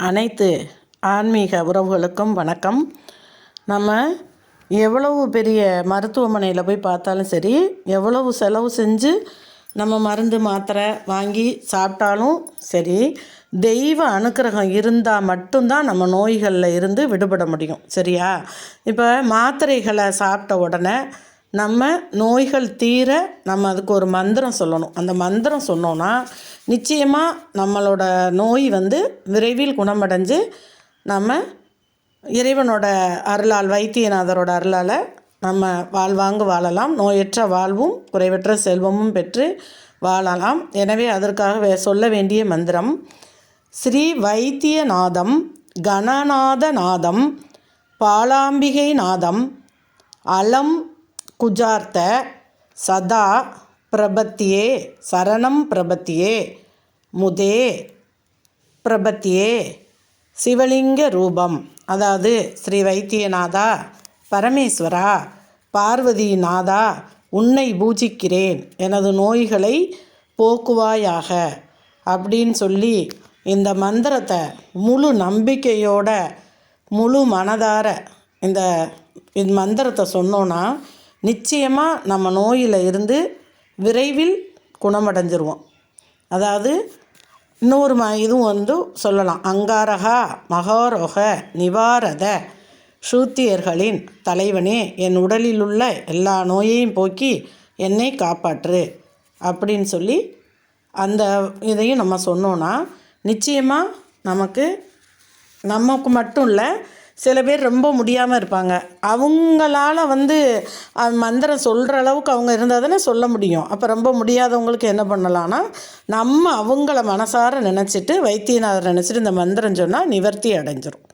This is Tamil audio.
அனைத்து ஆன்மீக உறவுகளுக்கும் வணக்கம். நம்ம எவ்வளவு பெரிய மருத்துவமனையில் போய் பார்த்தாலும் சரி, எவ்வளவு செலவு செஞ்சு நம்ம மருந்து மாத்திரை வாங்கி சாப்பிட்டாலும் சரி, தெய்வ அனுக்கிரகம் இருந்தால் மட்டும்தான் நம்ம நோய்களில் இருந்து விடுபட முடியும். சரியா? இப்போ மாத்திரைகளை சாப்பிட்ட உடனே நம்ம நோய்கள் தீர நம்ம அதுக்கு ஒரு மந்திரம் சொல்லணும். அந்த மந்திரம் சொன்னோன்னா நிச்சயமாக நம்மளோட நோய் விரைவில் குணமடைஞ்சு நம்ம இறைவனோட அருளால், வைத்தியநாதரோட அருளால் நம்ம வாழ்வாங்கு வாழலாம். நோயற்ற வாழ்வும் குறைவற்ற செல்வமும் பெற்று வாழலாம். எனவே அதற்காக சொல்ல வேண்டிய மந்திரம்: ஸ்ரீ வைத்தியநாதம் கணநாதநாதம் பாலாம்பிகை நாதம் அலம் குஜார்த்த சதா பிரபத்தியே சரணம் பிரபத்தியே முதே பிரபத்தியே சிவலிங்க ரூபம். அதாவது, ஸ்ரீ வைத்தியநாதா, பரமேஸ்வரா, பார்வதிநாதா, உன்னை பூஜிக்கிறேன், எனது நோய்களை போக்குவாயாக அப்படின்னு சொல்லி இந்த மந்திரத்தை முழு நம்பிக்கையோட முழு மனதார இந்த மந்திரத்தை சொன்னோன்னா நிச்சயமாக நம்ம நோயில் இருந்து விரைவில் குணமடைஞ்சிருவோம். அதாவது இன்னொரு இதுவும் சொல்லலாம்: அங்காரகா மகாரோக நிவாரத சூத்தியர்களின் தலைவனே, என் உடலில் உள்ள எல்லா நோயையும் போக்கி என்னை காப்பாற்று அப்படின்னு சொல்லி அந்த இதையும் நம்ம சொன்னோன்னா நிச்சயமாக நமக்கு மட்டும் இல்லை, சில பேர் ரொம்ப முடியாமல் இருப்பாங்க. அவங்களால மந்திரம் சொல்கிற அளவுக்கு அவங்க இருந்தால் தானே சொல்ல முடியும். அப்போ ரொம்ப முடியாதவங்களுக்கு என்ன பண்ணலான்னா, நம்ம அவங்கள மனசார நினச்சிட்டு, வைத்தியநாதர் நினச்சிட்டு இந்த மந்திரம் சொன்னால் நிவர்த்தி அடைஞ்சிரும்.